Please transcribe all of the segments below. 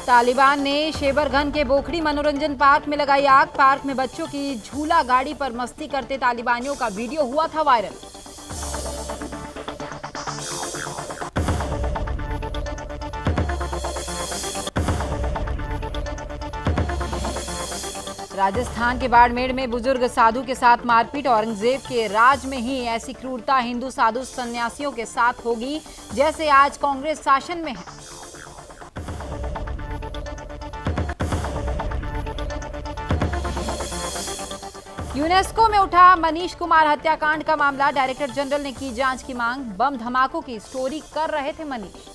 तालिबान ने शेबरगन के बोखड़ी मनोरंजन पार्क में लगाई आग। पार्क में बच्चों की झूला गाड़ी पर मस्ती करते तालिबानियों का वीडियो हुआ था वायरल। राजस्थान के बाड़मेर में बुजुर्ग साधु के साथ मारपीट। औरंगजेब के राज में ही ऐसी क्रूरता हिंदू साधु सन्यासियों के साथ होगी जैसे आज कांग्रेस शासन में है। यूनेस्को में उठा मनीष कुमार हत्याकांड का मामला। डायरेक्टर जनरल ने की जांच की मांग। बम धमाकों की स्टोरी कर रहे थे मनीष।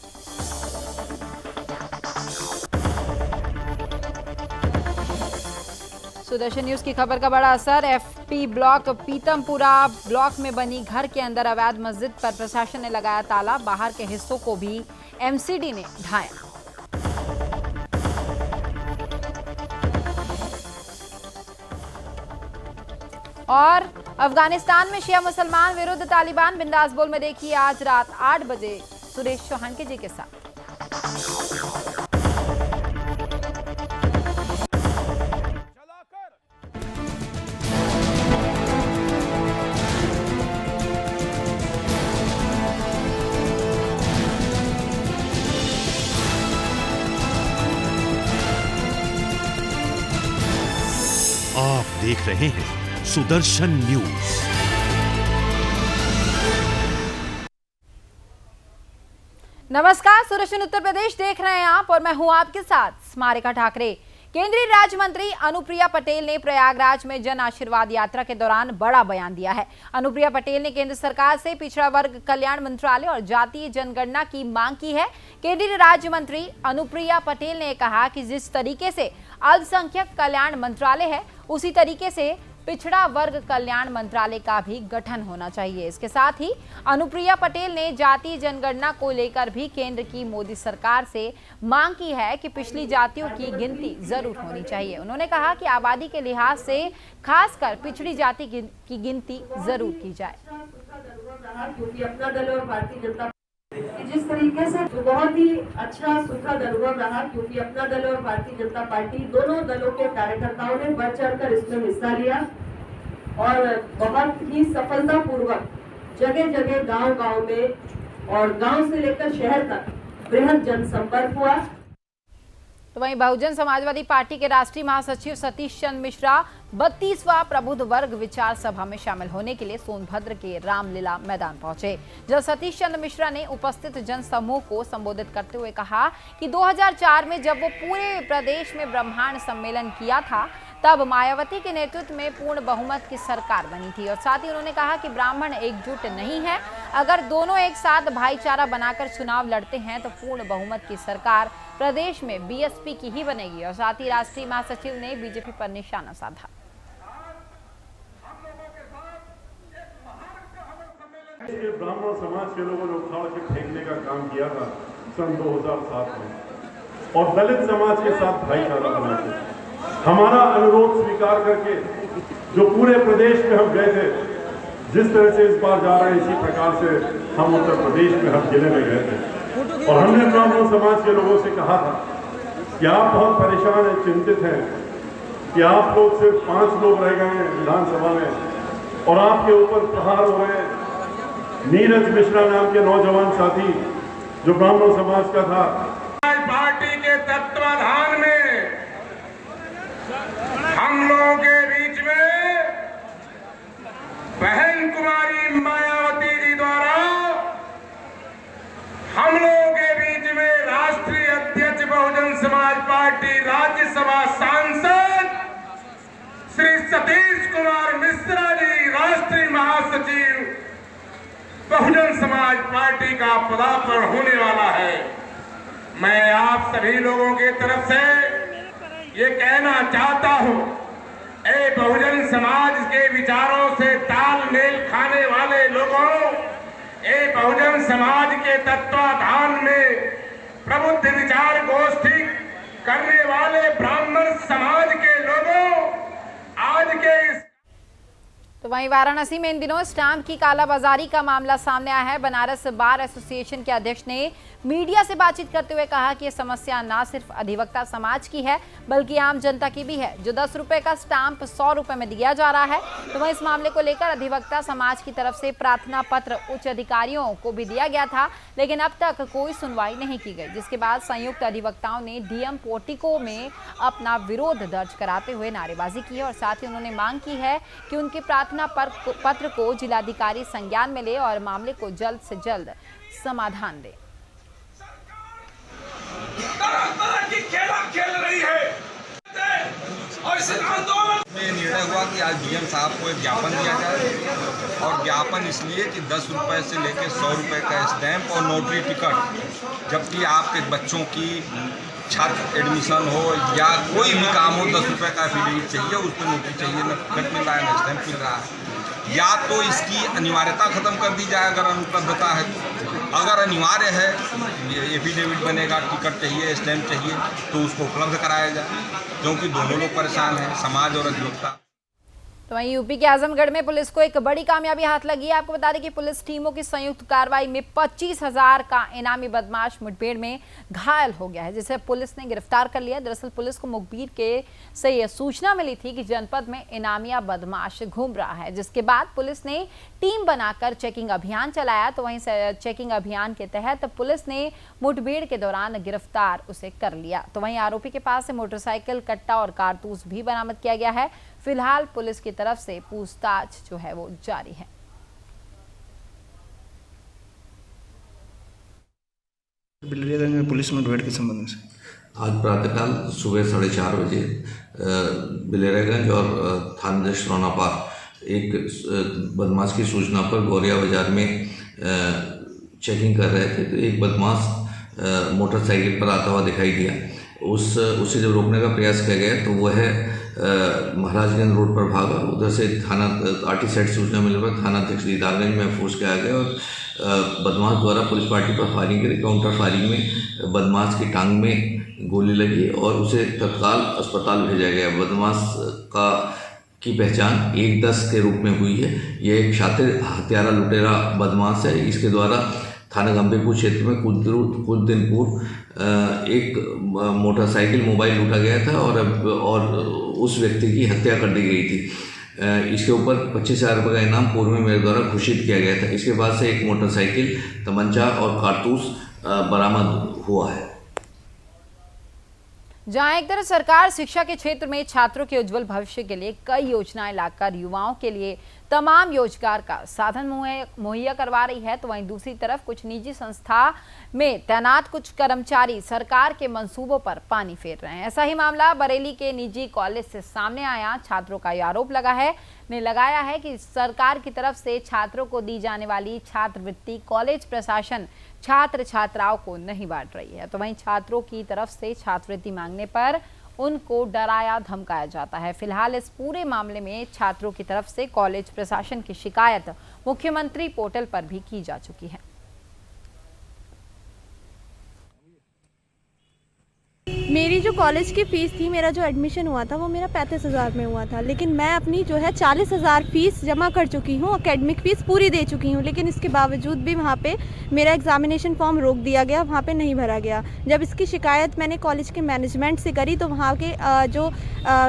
सुदर्शन न्यूज की खबर का बड़ा असर। एफपी ब्लॉक पीतमपुरा ब्लॉक में बनी घर के अंदर अवैध मस्जिद पर प्रशासन ने लगाया ताला। बाहर के हिस्सों को भी एमसीडी ने ढाया। और अफगानिस्तान में शिया मुसलमान विरुद्ध तालिबान। बिंदास बोल में देखिए आज रात 8 बजे सुरेश चौहान के जी के साथ। आप देख रहे हैं सुदर्शन न्यूज। नमस्कार, सुदर्शन उत्तर प्रदेश देख रहे हैं आप और मैं हूं आपके साथ स्मारिका ठाकरे। केंद्रीय राज्य मंत्री अनुप्रिया पटेल ने प्रयागराज में जन आशीर्वाद यात्रा के दौरान बड़ा बयान दिया है। अनुप्रिया पटेल ने केंद्र सरकार से पिछड़ा वर्ग कल्याण मंत्रालय और जातीय जनगणना की मांग की है। केंद्रीय राज्य मंत्री अनुप्रिया पटेल ने कहा कि जिस तरीके से अल्पसंख्यक कल्याण मंत्रालय है उसी तरीके से पिछड़ा वर्ग कल्याण मंत्रालय का भी गठन होना चाहिए। इसके साथ ही अनुप्रिया पटेल ने जातीय जनगणना को लेकर भी केंद्र की मोदी सरकार से मांग की है कि पिछली जातियों की गिनती जरूर होनी चाहिए। उन्होंने कहा कि आबादी के लिहाज से खासकर पिछड़ी जाति की गिनती जरूर की जाए। क्योंकि अपना दल और भारतीय जनता जिस तरीके से बहुत ही अच्छा सुखद अनुभव रहा, क्योंकि अपना दल और भारतीय जनता पार्टी दोनों दलों के कार्यकर्ताओं ने बढ़ चढ़कर इसमें हिस्सा लिया और बहुत ही सफलता पूर्वक जगह जगह गांव-गांव में और गांव से लेकर शहर तक बृहद जनसंपर्क हुआ। तो वहीं बहुजन समाजवादी पार्टी के राष्ट्रीय महासचिव सतीश चंद्र मिश्रा 32वां प्रबुद्ध वर्ग विचार सभा में शामिल होने के लिए सोनभद्र के रामलीला मैदान पहुंचे। जब सतीश चंद्र मिश्रा ने उपस्थित जनसमूह को संबोधित करते हुए कहा कि 2004 में जब वो पूरे प्रदेश में ब्रह्मांड सम्मेलन किया था तब मायावती के नेतृत्व में पूर्ण बहुमत की सरकार बनी थी। और साथ ही उन्होंने कहा कि ब्राह्मण एकजुट नहीं है, अगर दोनों एक साथ भाईचारा बनाकर चुनाव लड़ते हैं तो पूर्ण बहुमत की सरकार प्रदेश में बीएसपी की ही बनेगी। और साथ ही राष्ट्रीय महासचिव ने बीजेपी पर निशाना साधा। ब्राह्मण समाज के लोगों ने उखाड़ के फेंकने का काम किया था सन 2007 में और दलित समाज के साथ भाईचारा बना के हमारा अनुरोध स्वीकार करके जो पूरे प्रदेश में हम गए थे, जिस तरह से इस बार जा रहे हैं इसी प्रकार से हम उत्तर प्रदेश में हर जिले में गए थे और हमने ब्राह्मण समाज के लोगों से कहा था कि आप बहुत परेशान हैं, चिंतित हैं कि आप लोग सिर्फ 5 लोग रह गए हैं विधानसभा में और आपके ऊपर प्रहार हो रहे हैं। नीरज मिश्रा नाम के नौजवान साथी जो ब्राह्मण समाज का था, पार्टी के तत्वाधान में हम लोगों के बीच में बहन कुमारी मायावती जी द्वारा हम लोगों के बीच में राष्ट्रीय अध्यक्ष बहुजन समाज पार्टी राज्यसभा सांसद श्री सतीश कुमार मिश्रा जी, राष्ट्रीय महासचिव बहुजन समाज पार्टी का पदार्पण होने वाला है। मैं आप सभी लोगों की तरफ से ये कहना चाहता हूं, ए बहुजन समाज के विचारों से तालमेल खाने वाले लोगों, ए बहुजन समाज के तत्वाधान में प्रबुद्ध विचार गोष्ठी करने वाले ब्राह्मण समाज के लोगों, आज के इस तो वहीं वाराणसी में इन दिनों स्टाम्प की कालाबाजारी का मामला सामने आया है। बनारस बार एसोसिएशन के अध्यक्ष ने मीडिया से बातचीत करते हुए कहा कि ये समस्या न सिर्फ अधिवक्ता समाज की है बल्कि आम जनता की भी है। जो 10 रुपए का स्टाम्प 100 रुपए में दिया जा रहा है, तो वहीं इस मामले को लेकर अधिवक्ता समाज की तरफ से प्रार्थना पत्र उच्च अधिकारियों को भी दिया गया था, लेकिन अब तक कोई सुनवाई नहीं की गई, जिसके बाद संयुक्त अधिवक्ताओं ने डीएम पोर्टिको में अपना विरोध दर्ज कराते हुए नारेबाजी की है और साथ ही उन्होंने मांग की है कि उनके प्रार्थना पत्र को जिलाधिकारी संज्ञान में ले और मामले को जल्द से जल्द समाधान दे। तरह की खेला खेल रही है और इस आंदोलन में निर्णय हुआ कि आज डीएम साहब को एक ज्ञापन दिया जाए, और ज्ञापन इसलिए कि 10 रुपए से लेकर 100 रुपए का स्टैंप और नोटरी टिकट, जबकि आपके बच्चों की छात्र एडमिशन हो या कोई भी काम हो, 10 रुपए का एफिडेविट चाहिए, उस पर नोटरी चाहिए, न टिकट मिल रहा है न स्टैंप मिल रहा है। या तो इसकी अनिवार्यता खत्म कर दी जाए अगर अनुपलब्धता है, अगर अनिवार्य है एफिडेविट बनेगा, टिकट चाहिए, स्टैंप चाहिए, तो उसको उपलब्ध कराया जाए, क्योंकि दोनों लोग परेशान हैं, समाज और अधिवक्ता। तो वहीं यूपी के आजमगढ़ में पुलिस को एक बड़ी कामयाबी हाथ लगी है। आपको बता दें कि पुलिस टीमों की संयुक्त कार्रवाई में 25,000 का इनामी बदमाश मुठभेड़ में घायल हो गया है, जिसे पुलिस ने गिरफ्तार कर लिया। दरअसल पुलिस को मुखबिर से यह सूचना मिली थी कि जनपद में इनामिया बदमाश घूम रहा है, जिसके बाद पुलिस ने टीम बनाकर चेकिंग अभियान चलाया। तो वहीं चेकिंग अभियान के तहत पुलिस ने मुठभेड़ के दौरान गिरफ्तार उसे कर लिया। तो वहीं आरोपी के पास से मोटरसाइकिल, कट्टा और कारतूस भी बरामद किया गया है। फिलहाल पुलिस की तरफ से पूछताछ जो है वो जारी है। बिलरियागंज में पुलिस मुठभेड़ के संबंध से आज प्रातःकाल सुबह 4:30 बजे बिलरियागंज और थाना श्रवणापार एक बदमाश की सूचना पर गौरिया बाजार में चेकिंग कर रहे थे, तो एक बदमाश मोटरसाइकिल पर आता हुआ दिखाई दिया। उसे जब रोकने का प्रयास किया गया तो वह महाराजगंज रोड पर भागा। उधर से थाना आरटी साइड सूचना मिलने पर थाना अध्यक्ष दीदारगंज में फोर्स किया गया और बदमाश द्वारा पुलिस पार्टी पर फायरिंग करी। काउंटर फायरिंग में बदमाश की टांग में गोली लगी और उसे तत्काल अस्पताल भेजा गया। बदमाश की पहचान 110 के रूप में हुई है। यह एक शातिर हत्यारा लुटेरा बदमाश है। इसके द्वारा थाना गंभीरपुर क्षेत्र में कुछ दिन पूर्व एक मोटरसाइकिल मोबाइल लूटा गया था और उस व्यक्ति की हत्या कर दी गई थी। इसके ऊपर 25,000 रुपये का इनाम पूर्व में मेरे द्वारा घोषित किया गया था। इसके बाद से एक मोटरसाइकिल, तमंचा और कारतूस बरामद हुआ है। जहां एक तरफ सरकार शिक्षा के क्षेत्र में छात्रों के उज्जवल भविष्य के लिए कई योजनाएं लाकर युवाओं के लिए तमाम रोजगार का साधन मुहैया करवा रही है, तो वहीं दूसरी तरफ कुछ निजी संस्था में तैनात कुछ कर्मचारी सरकार के मंसूबों पर पानी फेर रहे हैं। ऐसा ही मामला बरेली के निजी कॉलेज से सामने आया। छात्रों का यह आरोप लगाया है कि सरकार की तरफ से छात्रों को दी जाने वाली छात्रवृत्ति कॉलेज प्रशासन छात्र छात्राओं को नहीं बांट रही है। तो वहीं छात्रों की तरफ से छात्रवृत्ति मांगने पर उनको डराया धमकाया जाता है। फिलहाल इस पूरे मामले में छात्रों की तरफ से कॉलेज प्रशासन की शिकायत मुख्यमंत्री पोर्टल पर भी की जा चुकी है। मेरी जो कॉलेज की फ़ीस थी, मेरा जो एडमिशन हुआ था वो मेरा 35,000 में हुआ था, लेकिन मैं अपनी जो है 40,000 फ़ीस जमा कर चुकी हूँ, एकेडमिक फ़ीस पूरी दे चुकी हूँ, लेकिन इसके बावजूद भी वहाँ पे मेरा एग्ज़ामिनेशन फॉर्म रोक दिया गया, वहाँ पे नहीं भरा गया। जब इसकी शिकायत मैंने कॉलेज के मैनेजमेंट से करी तो वहाँ के जो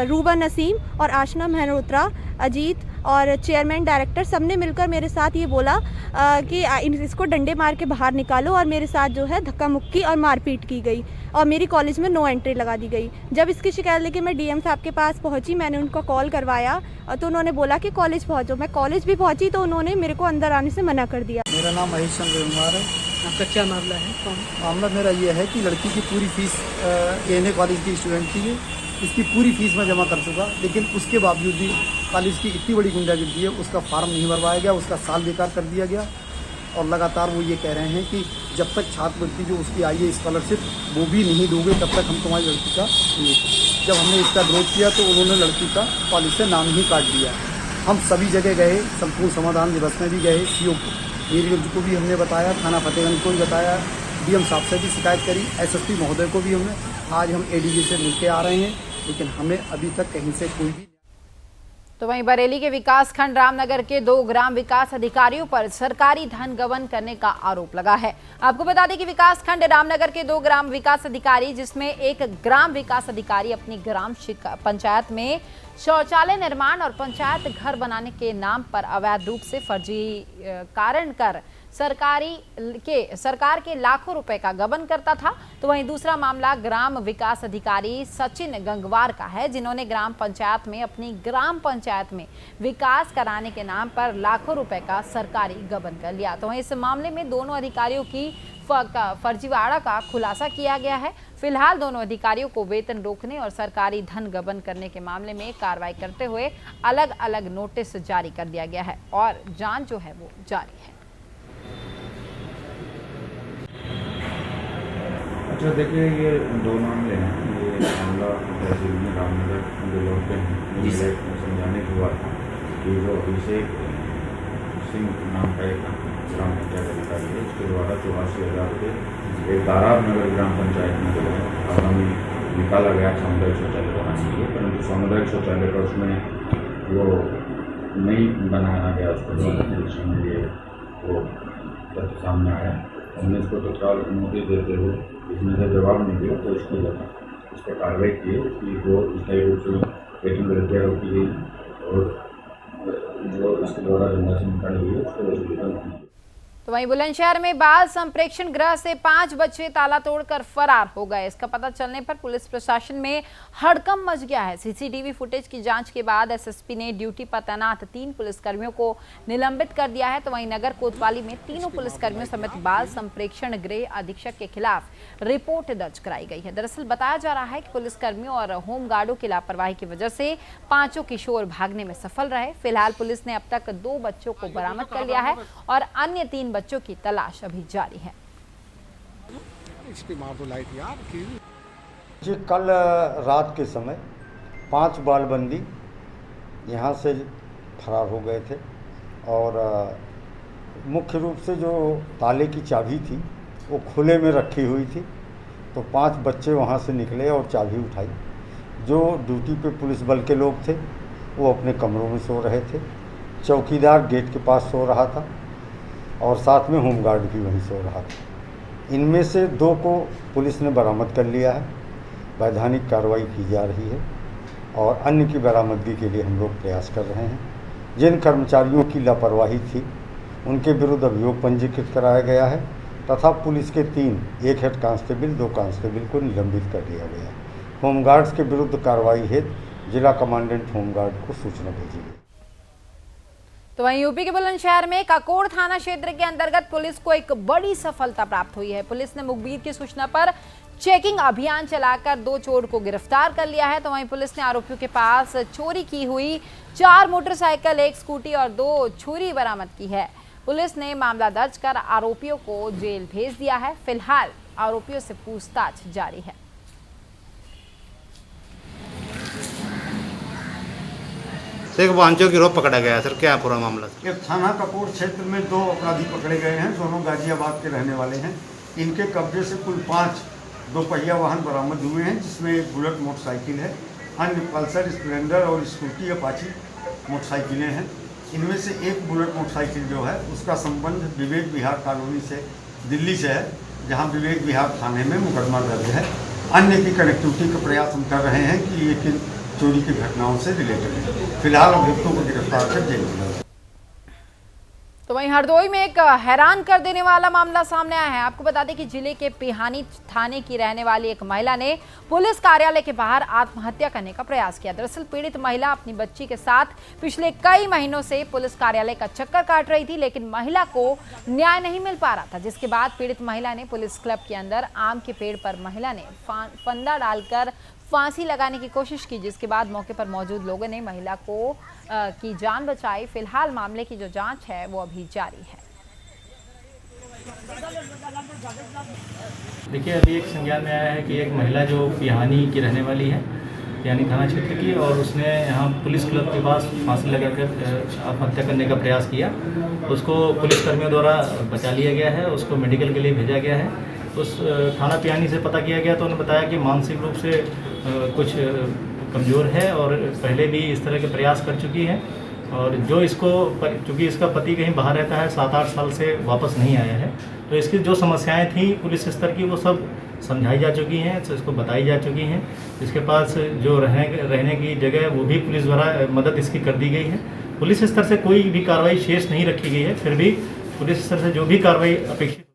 रूबा नसीम और आशना मेहरोत्रा, अजीत और चेयरमैन डायरेक्टर सब ने मिलकर मेरे साथ ये बोला कि इसको डंडे मार के बाहर निकालो, और मेरे साथ जो है धक्का मुक्की और मारपीट की गई और मेरी कॉलेज में नो एंट्री लगा दी गई। जब इसकी शिकायत लेके मैं डीएम साहब के पास पहुंची, मैंने उनको कॉल करवाया तो उन्होंने बोला कि कॉलेज पहुंचो। मैं कॉलेज भी पहुंची तो उन्होंने मेरे को अंदर आने से मना कर दिया। मेरा नाम महेश चंद्र कुमार है। आपका क्या मामला है? मामला मेरा ये है कि लड़की की पूरी फीस ANA कॉलेज की स्टूडेंट थी, इसकी पूरी फीस मैं जमा कर चुका, लेकिन उसके बावजूद भी कॉलेज की इतनी बड़ी गुंडागर्दी है, उसका फार्म नहीं भरवाया गया, उसका साल बेकार कर दिया गया। और लगातार वो ये कह रहे हैं कि जब तक छात्रवृत्ति जो उसकी आई है स्कॉलरशिप वो भी नहीं दोगे तब तक हम तुम्हारी लड़की का नहीं। जब हमने इसका विरोध किया तो उन्होंने लड़की का कॉलेज से नाम ही काट दिया। हम सभी जगह गए, संपूर्ण समाधान दिवस में भी गए, CO मीरगंज को भी हमने बताया, थाना फतेहगंज को भी बताया, डीएम साहब से भी शिकायत करी, SSP महोदय को भी हमने। आज हम ADG से मिलकर आ रहे हैं, लेकिन हमें अभी तक कहीं से कोई भी तो वहीं बरेली के विकासखंड रामनगर के 2 ग्राम विकास अधिकारियों पर सरकारी धन गबन करने का आरोप लगा है। आपको बता दें कि विकासखंड रामनगर के 2 ग्राम विकास अधिकारी, जिसमें एक ग्राम विकास अधिकारी अपनी ग्राम पंचायत में शौचालय निर्माण और पंचायत घर बनाने के नाम पर अवैध रूप से फर्जी कारण कर सरकार के लाखों रुपए का गबन करता था। तो वहीं दूसरा मामला ग्राम विकास अधिकारी सचिन गंगवार का है, जिन्होंने ग्राम पंचायत में अपनी ग्राम पंचायत में विकास कराने के नाम पर लाखों रुपए का सरकारी गबन कर लिया। तो वहीं इस मामले में दोनों अधिकारियों की फर्जीवाड़ा का खुलासा किया गया है। फिलहाल दोनों अधिकारियों को वेतन रोकने और सरकारी धन गबन करने के मामले में कार्रवाई करते हुए अलग अलग नोटिस जारी कर दिया गया है और जांच जो है वो जारी है। अच्छा, देखिए, ये 2 मामले हैं। ये मामला तहसील में रामनगर जो लौटते हैं, मुझे समझाने की बात था कि जो अभिषेक सिंह नाम का एक ग्राम पंचायत अधिकारी है, उसके द्वारा 84,000 रुपये एक दारार नगर ग्राम पंचायत में जो है आगामी निकाला गया सामुदायिक शौचालय बनाने के लिए, परंतु सामुदायिक शौचालय का उसमें वो नहीं बनाया गया। उसको लिए वो तथ्य सामने आया। हमने इसको तत्काल नोटिस देते हुए इसमें से जवाब नहीं दिया, तो इसकी जगह इस पर कार्रवाई की। उसकी जो स्थायी रूप से वेतन प्रक्रिया की गई और जो इसके द्वारा धनराशि निकाली गई उसको वसूली। तो वहीं बुलंदशहर में बाल संप्रेक्षण गृह से 5 बच्चे ताला तोड़कर फरार हो गए। इसका पता चलने पर पुलिस प्रशासन में हड़कंप मच गया है। सीसीटीवी फुटेज की जांच के बाद एसएसपी ने ड्यूटी पर तैनात 3 पुलिसकर्मियों को निलंबित कर दिया है। तो वहीं नगर कोतवाली में 3 पुलिसकर्मियों समेत बाल संप्रेक्षण गृह अधीक्षक के खिलाफ रिपोर्ट दर्ज कराई गई है। दरअसल बताया जा रहा है कि पुलिसकर्मियों और होमगार्डों की लापरवाही की वजह से 5 किशोर भागने में सफल रहे। फिलहाल पुलिस ने अब तक 2 बच्चों को बरामद कर लिया है और अन्य 3 बच्चों की तलाश अभी जारी है। जी, कल रात के समय 5 बालबंदी यहाँ से फरार हो गए थे और मुख्य रूप से जो ताले की चाबी थी वो खुले में रखी हुई थी। तो 5 बच्चे वहाँ से निकले और चाबी उठाई। जो ड्यूटी पे पुलिस बल के लोग थे वो अपने कमरों में सो रहे थे। चौकीदार गेट के पास सो रहा था और साथ में होमगार्ड भी वहीं सो रहा था। इनमें से 2 को पुलिस ने बरामद कर लिया है। वैधानिक कार्रवाई की जा रही है और अन्य की बरामदगी के लिए हम लोग प्रयास कर रहे हैं। जिन कर्मचारियों की लापरवाही थी उनके विरुद्ध अभियोग पंजीकृत कराया गया है तथा पुलिस के 1 हेड कांस्टेबल 2 कांस्टेबल को निलंबित कर दिया गया। होमगार्ड्स के विरुद्ध कार्रवाई हेतु जिला कमांडेंट होमगार्ड को सूचना भेजी गई। तो वहीं यूपी के बुलंदशहर में काकोड़ थाना क्षेत्र के अंतर्गत पुलिस को एक बड़ी सफलता प्राप्त हुई है। पुलिस ने मुखबिर की सूचना पर चेकिंग अभियान चलाकर 2 चोर को गिरफ्तार कर लिया है। तो वहीं पुलिस ने आरोपियों के पास चोरी की हुई 4 मोटरसाइकिल, 1 स्कूटी और 2 छुरी बरामद की है। पुलिस ने मामला दर्ज कर आरोपियों को जेल भेज दिया है। फिलहाल आरोपियों से पूछताछ जारी है। एक वांचो गिरोह पकड़ा गया सर, क्या पूरा मामला? ये थाना काकोड़ क्षेत्र में 2 अपराधी पकड़े गए हैं। दोनों गाजियाबाद के रहने वाले हैं। इनके कब्जे से कुल 5 2-पहिया वाहन बरामद हुए हैं, जिसमें एक बुलेट मोटरसाइकिल है, अन्य पल्सर, स्प्लेंडर और स्कूटी अपाची मोटरसाइकिलें हैं। इनमें से एक बुलेट मोटरसाइकिल जो है उसका संबंध विवेक विहार कॉलोनी से दिल्ली से है, जहाँ विवेक विहार थाने में मुकदमा दर्ज है। अन्य की कनेक्टिविटी का प्रयास हम कर रहे हैं कि ये किन चोरी की घटनाओं से रिलेटेड है। फिलहाल अभियुक्तों को गिरफ्तार कर जेल में। तो वहीं हरदोई में एक हैरान कर देने वाला मामला सामने आया है। आपको बता दें कि जिले के पिहानी थाने की रहने वाली एक महिला ने पुलिस कार्यालय के बाहर आत्महत्या करने का प्रयास किया। दरअसल पीड़ित महिला अपनी बच्ची के साथ पिछले कई महीनों से पुलिस कार्यालय का चक्कर काट रही थी, लेकिन महिला को न्याय नहीं मिल पा रहा था, जिसके बाद पीड़ित महिला ने पुलिस क्लब के अंदर आम के पेड़ पर महिला ने फंदा डालकर फांसी लगाने की कोशिश की, जिसके बाद मौके पर मौजूद लोगों ने महिला को की जान बचाई। फिलहाल मामले की जो जांच है वो अभी जारी है। देखिए, अभी एक संज्ञान में आया है कि एक महिला जो पिहानी की रहने वाली है, पिहानी थाना क्षेत्र की, और उसने यहाँ पुलिस क्लब के पास फांसी लगाकर आत्महत्या करने का प्रयास किया। उसको पुलिसकर्मियों द्वारा बचा लिया गया है, उसको मेडिकल के लिए भेजा गया है। उस थाना पिहानी से पता किया गया तो उन्होंने बताया कि मानसिक रूप से कुछ कमज़ोर है और पहले भी इस तरह के प्रयास कर चुकी है। और जो इसको चूँकि इसका पति कहीं बाहर रहता है, 7-8 साल से वापस नहीं आया है, तो इसकी जो समस्याएं थी पुलिस स्तर की वो सब समझाई जा चुकी हैं, तो इसको बताई जा चुकी हैं। इसके पास जो रहने की जगह है वो भी पुलिस द्वारा मदद इसकी कर दी गई है। पुलिस स्तर से कोई भी कार्रवाई शेष नहीं रखी गई है, फिर भी पुलिस स्तर से जो भी कार्रवाई अपेक्षित।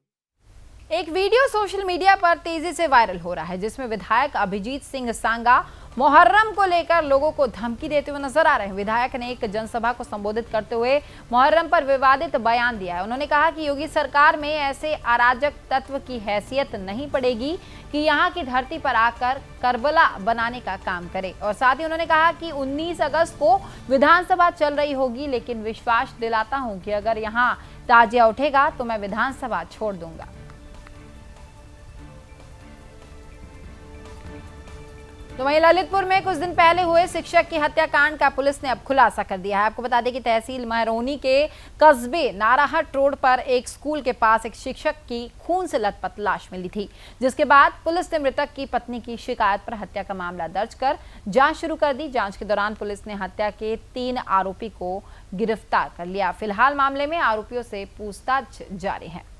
एक वीडियो सोशल मीडिया पर तेजी से वायरल हो रहा है जिसमें विधायक अभिजीत सिंह सांगा मुहर्रम को लेकर लोगों को धमकी देते हुए नजर आ रहे हैं। विधायक ने एक जनसभा को संबोधित करते हुए मुहर्रम पर विवादित बयान दिया है। उन्होंने कहा कि योगी सरकार में ऐसे अराजक तत्व की हैसियत नहीं पड़ेगी कि यहां की धरती पर आकर करबला बनाने का काम करे। और साथ ही उन्होंने कहा कि 19 अगस्त को विधानसभा चल रही होगी, लेकिन विश्वास दिलाता हूं कि अगर यहां ताजिया उठेगा तो मैं विधानसभा छोड़ दूंगा। तो वहीं ललितपुर में कुछ दिन पहले हुए शिक्षक की हत्याकांड का पुलिस ने अब खुलासा कर दिया है। आपको बता दें कि तहसील महरौनी के कस्बे नाराहट रोड पर एक स्कूल के पास एक शिक्षक की खून से लथपथ लाश मिली थी, जिसके बाद पुलिस ने मृतक की पत्नी की शिकायत पर हत्या का मामला दर्ज कर जांच शुरू कर दी। जांच के दौरान पुलिस ने हत्या के 3 आरोपी को गिरफ्तार कर लिया। फिलहाल मामले में आरोपियों से पूछताछ जारी है।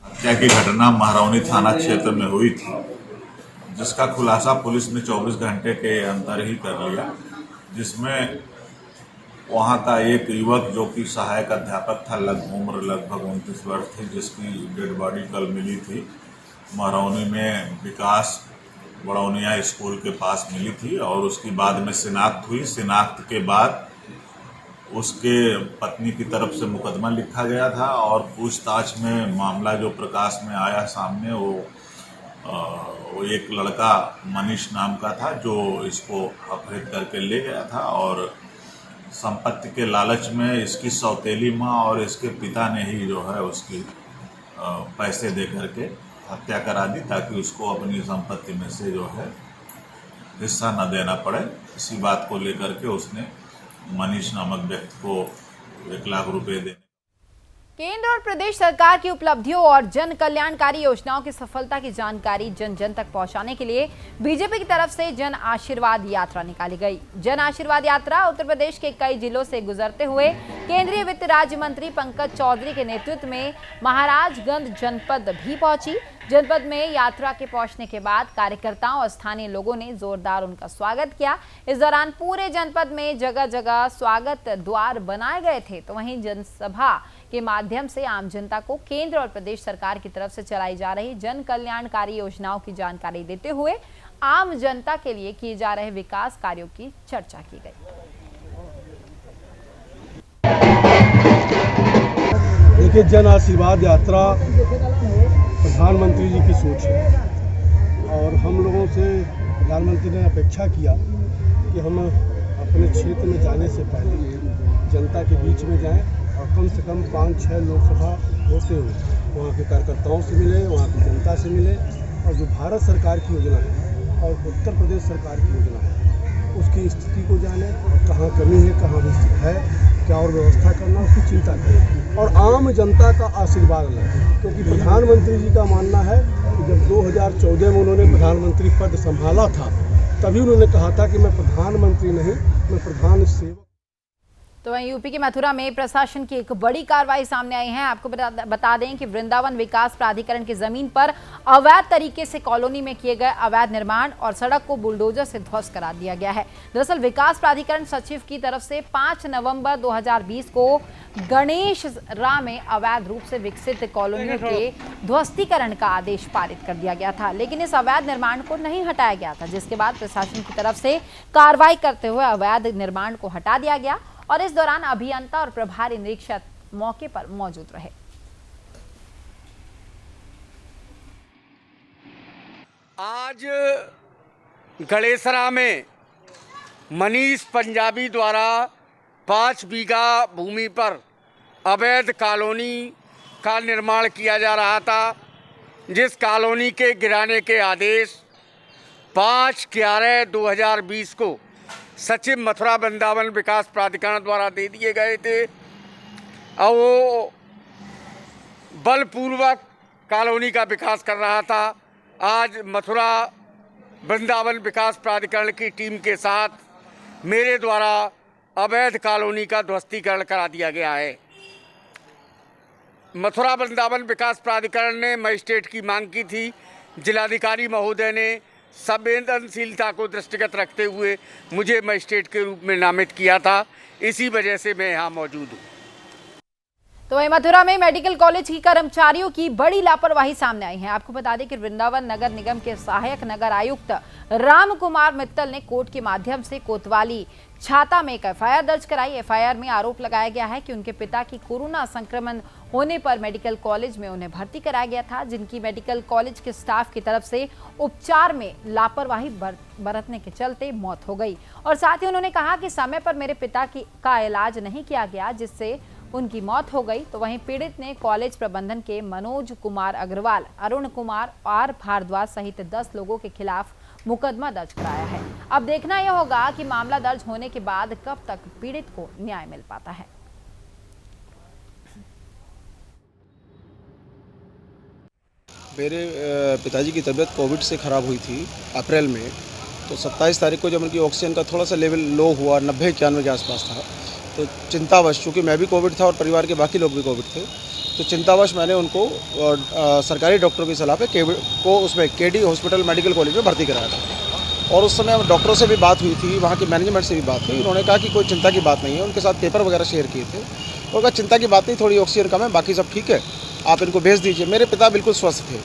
हत्या की घटना महरौनी थाना क्षेत्र में हुई थी, जिसका खुलासा पुलिस ने 24 घंटे के अंदर ही कर लिया, जिसमें वहां का एक युवक जो कि सहायक अध्यापक था, उम्र लगभग 29 वर्ष थी, जिसकी डेड बॉडी कल मिली थी महरौनी में विकास बड़ौनिया स्कूल के पास मिली थी। और उसकी बाद में शिनाख्त हुई। शिनाख्त के बाद उसके पत्नी की तरफ से मुकदमा लिखा गया था और पूछताछ में मामला जो प्रकाश में आया सामने वो एक लड़का मनीष नाम का था, जो इसको अपहरित करके ले गया था और संपत्ति के लालच में इसकी सौतेली माँ और इसके पिता ने ही जो है उसकी पैसे दे करके हत्या करा दी, ताकि उसको अपनी संपत्ति में से जो है हिस्सा न देना पड़े। इसी बात को लेकर के उसने मनीष नामक व्यक्ति को 1 लाख रुपए देने। केंद्र और प्रदेश सरकार की उपलब्धियों और जन कल्याणकारी योजनाओं की सफलता की जानकारी जन जन तक पहुंचाने के लिए बीजेपी की तरफ से जन आशीर्वाद यात्रा निकाली गई। जन आशीर्वाद यात्रा उत्तर प्रदेश के कई जिलों से गुजरते हुए केंद्रीय वित्त राज्य मंत्री पंकज चौधरी के नेतृत्व में महाराजगंज जनपद भी पहुंची। जनपद में यात्रा के पहुंचने के बाद कार्यकर्ताओं और स्थानीय लोगों ने जोरदार उनका स्वागत किया। इस दौरान पूरे जनपद में जगह जगह स्वागत द्वार बनाए गए थे। तो वहीं जनसभा के माध्यम से आम जनता को केंद्र और प्रदेश सरकार की तरफ से चलाई जा रही जन कल्याणकारी योजनाओं की जानकारी देते हुए आम जनता के लिए किए जा रहे विकास कार्यों की चर्चा की गई। देखिए, जन आशीर्वाद यात्रा प्रधानमंत्री जी की सोच है और हम लोगों से प्रधानमंत्री ने अपेक्षा किया कि हम अपने क्षेत्र में जाने से पहले जनता के बीच में जाएं और कम से कम 5-6 लोकसभा होते हुए वहाँ के कार्यकर्ताओं से मिले, वहाँ की जनता से मिले और जो भारत सरकार की योजना है और उत्तर प्रदेश सरकार की योजना है उसकी स्थिति को जाने और कहाँ कमी है, कहाँ विकसित है, क्या और व्यवस्था करना, उसकी चिंता करें और आम जनता का आशीर्वाद लें। क्योंकि प्रधानमंत्री जी का मानना है कि जब 2014 में उन्होंने प्रधानमंत्री पद संभाला था तभी उन्होंने कहा था कि मैं प्रधानमंत्री नहीं, मैं प्रधान सेवक। तो वहीं यूपी के मथुरा में प्रशासन की एक बड़ी कार्रवाई सामने आई है। आपको बता दें कि वृंदावन विकास प्राधिकरण की जमीन पर अवैध तरीके से कॉलोनी में किए गए अवैध निर्माण और सड़क को बुलडोजर से ध्वस्त करा दिया गया है। दरअसल विकास प्राधिकरण सचिव की तरफ से 5 नवंबर 2020 को गणेश राम में अवैध रूप से विकसित कॉलोनियों के ध्वस्तीकरण का आदेश पारित कर दिया गया था, लेकिन इस अवैध निर्माण को नहीं हटाया गया था, जिसके बाद प्रशासन की तरफ से कार्रवाई करते हुए अवैध निर्माण को हटा दिया गया और इस दौरान अभियंता और प्रभारी निरीक्षक मौके पर मौजूद रहे। आज गणेशरा में मनीष पंजाबी द्वारा 5 बीघा भूमि पर अवैध कॉलोनी का निर्माण किया जा रहा था, जिस कॉलोनी के गिराने के आदेश 5/11/2020 को सचिव मथुरा वृंदावन विकास प्राधिकरण द्वारा दे दिए गए थे और वो बलपूर्वक कॉलोनी का विकास कर रहा था। आज मथुरा वृंदावन विकास प्राधिकरण की टीम के साथ मेरे द्वारा अवैध कॉलोनी का ध्वस्तीकरण करा दिया गया है। मथुरा वृंदावन विकास प्राधिकरण ने मजिस्ट्रेट की मांग की थी। जिलाधिकारी महोदय ने संवेदनशीलता को दृष्टिगत रखते हुए मुझे मजिस्ट्रेट के रूप में नामित किया था। इसी वजह से मैं यहाँ मौजूद हूँ। तो वहीं मथुरा में मेडिकल कॉलेज की कर्मचारियों की बड़ी लापरवाही सामने आई है। आपको बता दें कि वृंदावन नगर निगम के सहायक नगर आयुक्त राम कुमार मित्तल ने कोर्ट के माध्यम से कोतवाली छाता में एक एफआईआर दर्ज कराई। एफआईआर में आरोप लगाया गया है कि उनके पिता की कोरोना संक्रमण होने पर मेडिकल कॉलेज में उन्हें भर्ती कराया गया था, जिनकी मेडिकल कॉलेज के स्टाफ की तरफ से उपचार में लापरवाही बरतने के चलते मौत हो गई। और साथ ही उन्होंने कहा कि समय पर मेरे पिता का इलाज नहीं किया गया, जिससे उनकी मौत हो गई। तो वहीं पीड़ित ने कॉलेज प्रबंधन के मनोज कुमार अग्रवाल, अरुण कुमार और भारद्वाज सहित 10 लोगों के खिलाफ मुकदमा दर्ज कराया है। अब देखना यह होगा कि मामला दर्ज होने के बाद कब तक पीड़ित को न्याय मिल पाता है। मेरे पिताजी की तबीयत कोविड से ख़राब हुई थी अप्रैल में। तो 27 तारीख को जब उनकी ऑक्सीजन का थोड़ा सा लेवल लो हुआ, 90-91 के आसपास था, तो चिंतावश, चूँकि मैं भी कोविड था और परिवार के बाकी लोग भी कोविड थे, तो चिंतावश मैंने उनको सरकारी डॉक्टरों की सलाह पे उसमें केडी हॉस्पिटल मेडिकल कॉलेज में भर्ती कराया था। और उस समय डॉक्टरों से भी बात हुई थी, वहाँ की मैनेजमेंट से भी बात हुई। उन्होंने कहा कि कोई चिंता की बात नहीं है। उनके साथ पेपर वगैरह शेयर किए थे। उन्होंने कहा चिंता की बात नहीं, थोड़ी ऑक्सीजन कम है, बाकी सब ठीक है, आप इनको भेज दीजिए। मेरे पिता बिल्कुल स्वस्थ थे।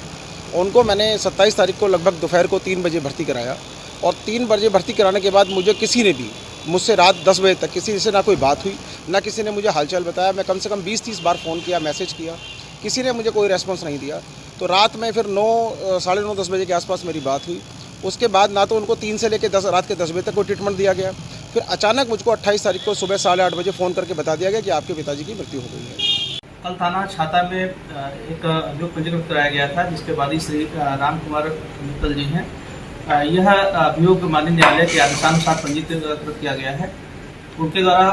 उनको मैंने 27 तारीख को लगभग दोपहर को 3 बजे भर्ती कराया। और 3 बजे भर्ती कराने के बाद मुझे किसी ने भी, मुझसे रात 10 बजे तक किसी से ना कोई बात हुई, ना किसी ने मुझे हालचाल बताया। मैं कम से कम 20-30 बार फ़ोन किया, मैसेज किया, किसी ने मुझे कोई रेस्पॉन्स नहीं दिया। तो रात में फिर 9, 9:30 बजे के आसपास मेरी बात हुई। उसके बाद ना तो उनको 3 से लेकर रात के 10 बजे तक कोई ट्रीटमेंट दिया गया। फिर अचानक मुझको 28 तारीख को सुबह 8:30 बजे फ़ोन करके बता दिया गया कि आपके पिताजी की मृत्यु हो गई है। कल थाना छाता में एक अभियोग पंजीकृत कराया गया था, जिसके बाद श्री राम कुमार मित्तल जी हैं। यह अभियोग माननीय न्यायालय के आदेशानुसार पंजीकृत किया गया है। उनके द्वारा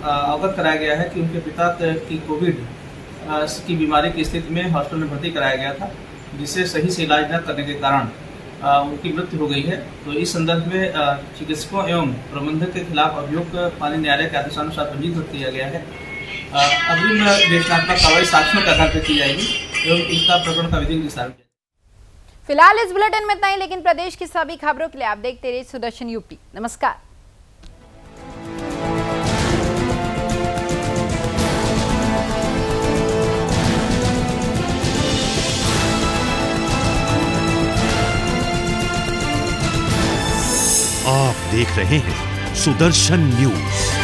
अवगत कराया गया है कि उनके पिता की कोविड की बीमारी की स्थिति में हॉस्पिटल में भर्ती कराया गया था, जिससे सही से इलाज न करने के कारण उनकी मृत्यु हो गई है। तो इस संदर्भ में चिकित्सकों एवं प्रबंधक के खिलाफ अभियोग माननीय न्यायालय के आदेशानुसार पंजीकृत किया गया है। अग्रिम विवेचनात्मक कार्रवाई साक्ष्यों के आधार पर की जाएगी एवं इसका प्रकरण का विधिक निस्तारण किया। फिलहाल इस बुलेटिन में इतना ही, लेकिन प्रदेश की सभी खबरों के लिए आप देखते रहिए सुदर्शन यूपी। नमस्कार। आप देख रहे हैं सुदर्शन न्यूज।